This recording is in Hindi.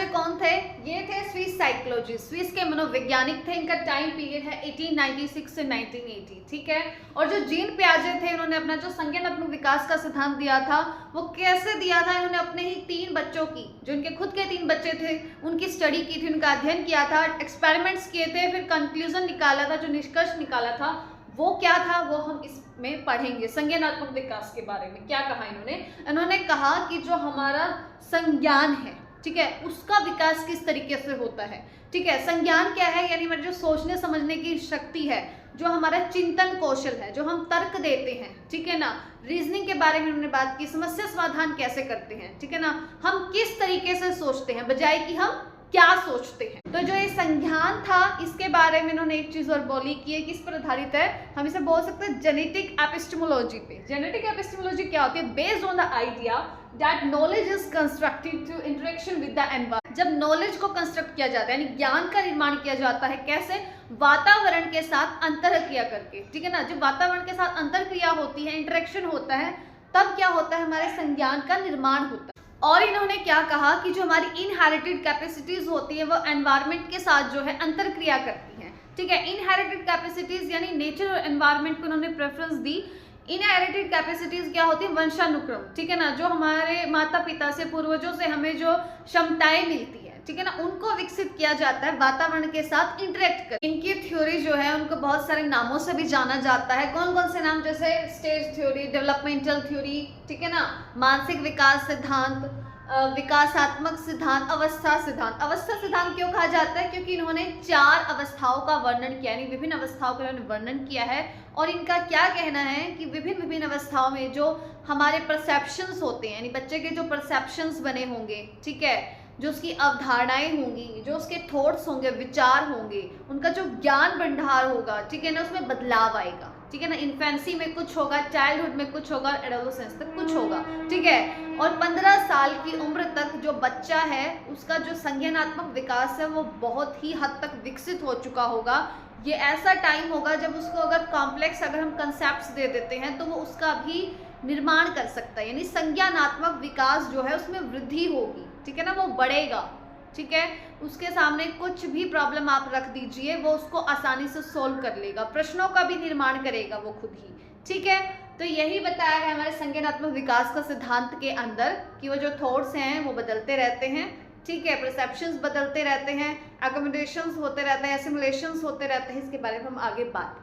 पियाजे कौन थे? ये थे स्विस साइकोलॉजी, स्विस के मनोवैज्ञानिक थे। इनका टाइम पीरियड है 1896 से 1980, ठीक है। और जो जीन पियाजे थे, इन्होंने अपना जो संज्ञानात्मक विकास का सिद्धांत दिया था, वो कैसे दिया था? इन्होंने अपने ही 3 बच्चों की, जो इनके खुद के 3 बच्चे थे, उनकी स्टडी की थी, उनका अध्ययन किया था, एक्सपेरिमेंट्स किए थे, फिर कंक्लूजन निकाला था, जो निष्कर्ष निकाला था वो क्या था, वो हम इसमें पढ़ेंगे। संज्ञानात्मक विकास के बारे में क्या कहा इन्होंने कहा कि जो हमारा संज्ञान है, ठीक है, उसका विकास किस तरीके से होता है, ठीक है। संज्ञान क्या है? यानी हमारे जो सोचने समझने की शक्ति है, जो हमारा चिंतन कौशल है, जो हम तर्क देते हैं, ठीक है ना, रीजनिंग के बारे में उन्होंने बात की, समस्या समाधान कैसे करते हैं, ठीक है ना, हम किस तरीके से सोचते हैं बजाय कि हम क्या सोचते हैं। तो जो ये संज्ञान था, इसके बारे में इन्होंने एक चीज और बोली कि ये किस पर आधारित है, हम इसे बोल सकते हैं जेनेटिक एपिस्टेमोलॉजी पे। जेनेटिक एपिस्टेमोलॉजी क्या होती है? Based on the idea that knowledge is constructed through interaction with the environment. जब नॉलेज को कंस्ट्रक्ट किया जाता है, यानी ज्ञान का निर्माण किया जाता है, कैसे? वातावरण के साथ अंतरक्रिया करके, ठीक है ना। जब वातावरण के साथ अंतरक्रिया होती है, इंटरेक्शन होता है, तब क्या होता है? हमारे संज्ञान का निर्माण होता है। और इन्होंने क्या कहा कि जो हमारी इनहेरिटेड कैपेसिटीज होती है, वो एनवायरनमेंट के साथ जो है अंतरक्रिया करती हैं, ठीक है। इनहेरिटेड कैपेसिटीज यानी नेचर और एनवायरनमेंट को इन्होंने प्रेफरेंस दी। इनहेरिटेड कैपेसिटीज क्या होती है? वंशानुक्रम, ठीक है ना, जो हमारे माता पिता से, पूर्वजों से हमें जो क्षमताएं मिलती है, ठीक है ना, उनको विकसित किया जाता है वातावरण के साथ इंटरेक्ट कर। इनकी थ्योरी जो है, उनको बहुत सारे नामों से भी जाना जाता है। कौन कौन से नाम? जैसे स्टेज थ्योरी, डेवलपमेंटल थ्योरी, ठीक है ना, मानसिक विकास सिद्धांत, विकासात्मक सिद्धांत, अवस्था सिद्धांत। अवस्था सिद्धांत क्यों कहा जाता है? क्योंकि इन्होंने 4 अवस्थाओं का वर्णन किया, यानी विभिन्न अवस्थाओं का इन्होंने वर्णन किया है। और इनका क्या कहना है कि विभिन्न विभिन्न अवस्थाओं में जो हमारे परसेप्शंस होते हैं, यानी बच्चे के जो परसेप्शंस बने होंगे, ठीक है, जो उसकी अवधारणाएं होंगी, जो उसके थॉट्स होंगे, विचार होंगे, उनका जो ज्ञान भंडार होगा, ठीक है ना, उसमें बदलाव आएगा, ठीक है ना। इन्फेंसी में कुछ होगा, चाइल्डहुड में कुछ होगा, एडोलेसेंस तक कुछ होगा, ठीक है। और 15 साल की उम्र तक जो बच्चा है, उसका जो संज्ञानात्मक विकास है, वो बहुत ही हद तक विकसित हो चुका होगा। ये ऐसा टाइम होगा जब उसको अगर कॉम्प्लेक्स अगर हम कंसेप्ट्स दे देते हैं, तो वो उसका भी निर्माण कर सकता है, यानी संज्ञानात्मक विकास जो है उसमें वृद्धि होगी, ठीक है ना, वो बढ़ेगा, ठीक है। उसके सामने कुछ भी प्रॉब्लम आप रख दीजिए, वो उसको आसानी से सोल्व कर लेगा, प्रश्नों का भी निर्माण करेगा वो खुद ही, ठीक है। तो यही बताया है हमारे संज्ञानात्मक विकास का सिद्धांत के अंदर कि वो जो थॉट्स हैं वो बदलते रहते हैं, ठीक है, परसेप्शंस बदलते रहते हैं, एकोमोडेशंस होते रहते हैं, एसिमुलेशंस होते रहते हैं। इसके बारे में हम आगे बात